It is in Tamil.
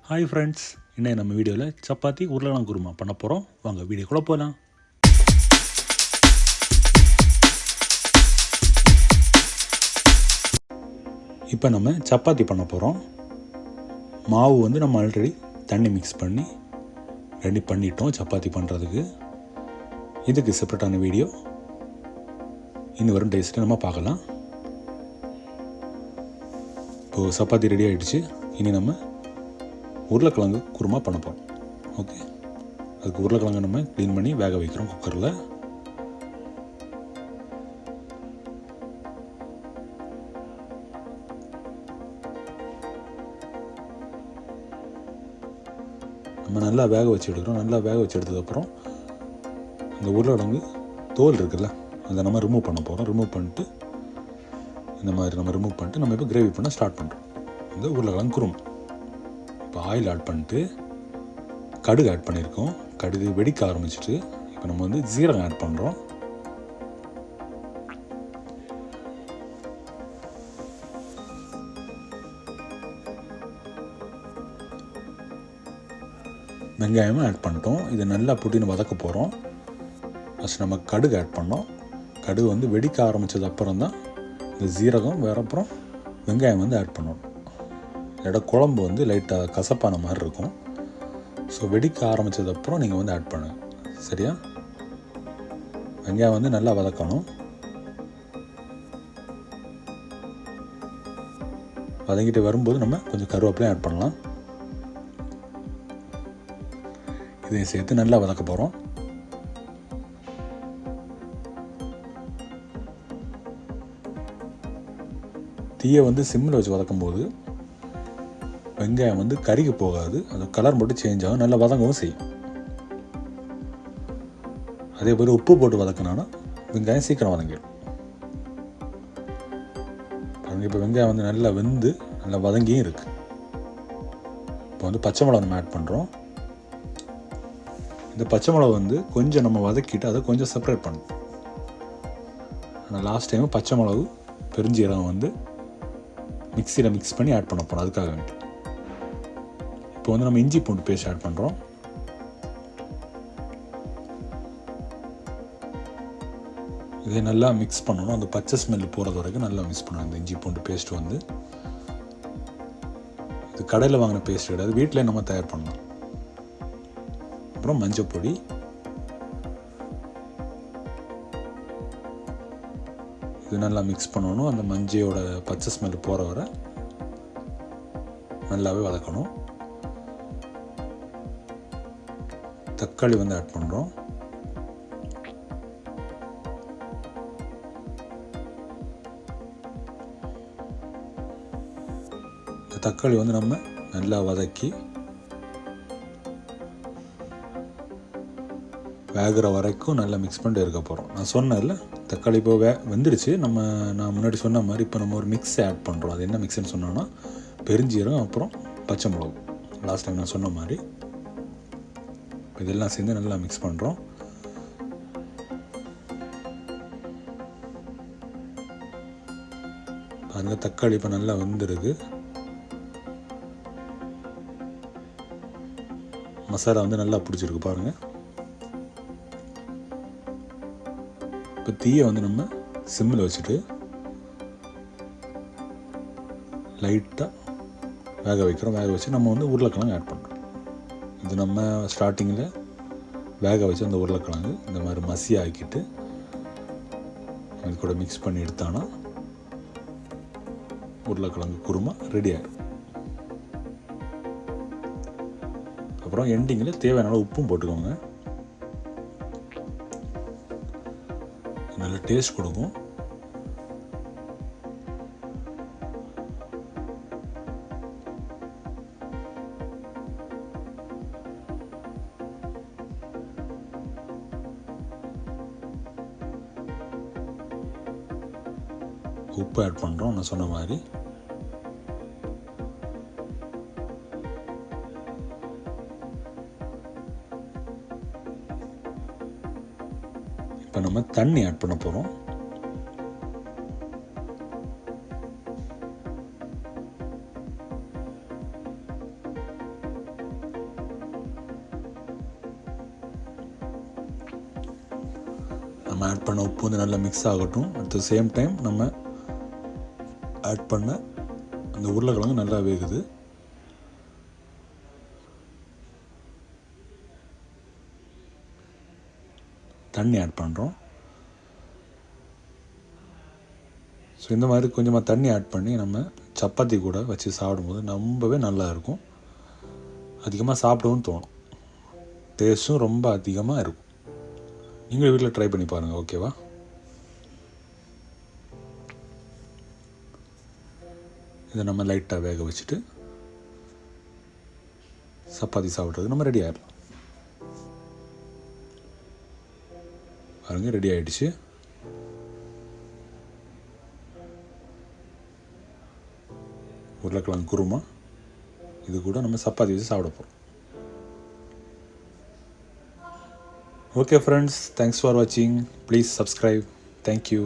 ஹாய் ஃப்ரெண்ட்ஸ், இன்னைக்கு நம்ம வீடியோவில் சப்பாத்தி உருளைக்கிழங்கு குருமா பண்ண போகிறோம். வாங்க வீடியோக்குள்ளே போகலாம். இப்போ நம்ம சப்பாத்தி பண்ண போகிறோம். மாவு நம்ம ஆல்ரெடி தண்ணி மிக்ஸ் பண்ணி ரெடி பண்ணிட்டோம் சப்பாத்தி பண்ணுறதுக்கு. இதுக்கு செப்பரேட்டான வீடியோ இன்னும் வரும் டேஸ்ட்டு நம்ம பார்க்கலாம். இப்போது சப்பாத்தி ரெடி ஆகிடுச்சு. இனி நம்ம உருளைக்கிழங்கு குருமா பண்ண போகிறோம். ஓகே, அதுக்கு உருளைக்கிழங்கு நம்ம க்ளீன் பண்ணி வேக வைக்கிறோம் குக்கரில். நம்ம நல்லா வேக வச்சு எடுக்கிறோம். நல்லா வேக வச்சு எடுத்ததுக்கப்புறம் இந்த உருளைக்கிழங்கு தோல் இருக்குல்ல, அதை நம்ம ரிமூவ் பண்ண போகிறோம். ரிமூவ் பண்ணிட்டு இந்த மாதிரி நம்ம ரிமூவ் பண்ணிட்டு நம்ம இப்போ கிரேவி பண்ண ஸ்டார்ட் பண்ணுறோம். இந்த உருளைக்கிழங்கு குருமா. இப்போ ஆயில் ஆட் பண்ணிட்டு கடுகு ஆட் பண்ணியிருக்கோம். கடுகு வெடிக்க ஆரம்பிச்சிட்டு இப்போ நம்ம ஜீரகம் ஆட் பண்ணுறோம். வெங்காயமும் ஆட் பண்ணிட்டோம். இதை நல்லா புட்டின்னு வதக்க போகிறோம். ஃபஸ்ட் நம்ம கடுகு ஆட் பண்ணோம். கடுகு வெடிக்க ஆரம்பித்தது அப்புறம் தான் இந்த ஜீரகம் வேறு அப்புறம் வெங்காயம் ஆட் பண்ணணும். இதோட குழம்பு லைட்டாக கசப்பான மாதிரி இருக்கும். ஸோ வெடிக்க ஆரம்பித்ததுக்கப்புறம் நீங்கள் ஆட் பண்ணுங்கள். சரியா? வெங்காயம் நல்லா வதக்கணும். வதங்கிட்டு வரும்போது நம்ம கொஞ்சம் கருவேப்பிலையும் ஆட் பண்ணலாம். இதையும் சேர்த்து நல்லா வதக்க போகிறோம். தீயை சிம்மில் வச்சு வதக்கும் போது வெங்காயம் கருகி போகாது. அது கலர் மட்டும் சேஞ்ச் ஆகும், நல்லா வதங்கவும் செய்யும். அதே போல் உப்பு போட்டு வதக்கினா வெங்காயம் சீக்கிரம் வதங்கிடும். இப்போ வெங்காயம் நல்லா வெந்து நல்லா வதங்கியும் இருக்குது. இப்போ பச்சை மிளகா நம்ம ஆட் பண்ணுறோம். இந்த பச்சை மிளகா கொஞ்சம் நம்ம வதக்கிட்டு அதை கொஞ்சம் செப்பரேட் பண்ணணும். ஆனால் லாஸ்ட் டைம் பச்சை மிளகு பெருஞ்சீரகம் மிக்சியில் மிக்ஸ் பண்ணி ஆட் பண்ண போகிறோம். அதுக்காக வேண்டி இப்போ நம்ம இஞ்சி பூண்டு பேஸ்ட் ஆட் பண்ணுறோம். இதை நல்லா மிக்ஸ் பண்ணணும். அந்த பச்சை ஸ்மெல் போகிறது வரைக்கும் நல்லா மிக்ஸ் பண்ணணும். இந்த இஞ்சி பூண்டு பேஸ்ட் இது கடையில் வாங்கின பேஸ்ட் கிடையாது, வீட்டிலே நம்ம தயார் பண்ணலாம். அப்புறம் மஞ்சள் பொடி, இது நல்லா மிக்ஸ் பண்ணணும். அந்த மஞ்சளோட பச்சை ஸ்மெல் போகிற வரை நல்லாவே வதக்கணும். தக்காளி ஆட் பண்ணுறோம். தக்காளி நம்ம நல்லா வதக்கி வேகிற வரைக்கும் நல்லா மிக்ஸ் பண்ணிட்டு இருக்க போகிறோம். நான் சொன்னதில்ல, தக்காளி இப்போ வெந்துடுச்சு. நான் முன்னாடி சொன்ன மாதிரி இப்போ நம்ம ஒரு மிக்ஸ் ஆட் பண்ணுறோம். அது என்ன மிக்ஸ்ன்னு சொன்னோன்னா பெருஞ்சீரகம் அப்புறம் பச்சை மிளகு. லாஸ்ட் டைம் நான் சொன்ன மாதிரி இதெல்லாம் சேர்ந்து நல்லா மிக்ஸ் பண்ணுறோம். பாருங்கள், தக்காளி இப்போ நல்லா வெந்துருக்கு. மசாலா நல்லா பிடிச்சிருக்கு பாருங்கள். இப்போ தீயை நம்ம சிம்மில் வச்சுட்டு லைட்டாக வேக வைக்கிறோம். வேக வச்சு நம்ம உருளைக்கிழங்கு ஆட் பண்ணுறோம். இது நம்ம ஸ்டார்டிங்கில் வேக வச்சு அந்த உருளைக்கிழங்கு இந்த மாதிரி மசி ஆக்கிட்டு அது கூட மிக்ஸ் பண்ணி எடுத்தானா உருளைக்கிழங்கு குருமா ரெடி ஆகிடும். அப்புறம் எண்டிங்கில் தேவையான உப்பும் போட்டுக்கோங்க. நல்ல டேஸ்ட் கொடுக்கும். உப்பு ஆட் பண்ணுறோம். நான் சொன்ன மாதிரி இப்போ நம்ம தண்ணி ஆட் பண்ண போகிறோம். நம்ம ஆட் பண்ண உப்பு வந்து நல்லா மிக்ஸ் ஆகட்டும். அட் த சேம் டைம் நம்ம ஆட் பண்ண அந்த உருளைக்கிழங்கு நல்லா வேகுது. தண்ணி ஆட் பண்ணுறோம். ஸோ இந்த மாதிரி கொஞ்சமாக தண்ணி ஆட் பண்ணி நம்ம சப்பாத்தி கூட வச்சு சாப்பிடும்போது ரொம்பவே நல்லாயிருக்கும். அதிகமாக சாப்பிடவும் தோணும். டேஸ்ட்டும் ரொம்ப அதிகமாக இருக்கும். நீங்கள் வீட்டில் ட்ரை பண்ணி பாருங்கள். ஓகேவா? இதை நம்ம லைட்டாக வேக வச்சுட்டு சப்பாத்தி சாப்பிட்றது நம்ம ரெடி ஆகிடலாம். பாருங்க, ரெடி ஆகிடுச்சு. உருளைக்கிழங்கு குருமா. இது கூட நம்ம சப்பாத்தி வச்சு சாப்பிட போகிறோம். ஓகே ஃப்ரெண்ட்ஸ், தேங்க்ஸ் ஃபார் வாட்சிங். Please subscribe. தேங்க்யூ.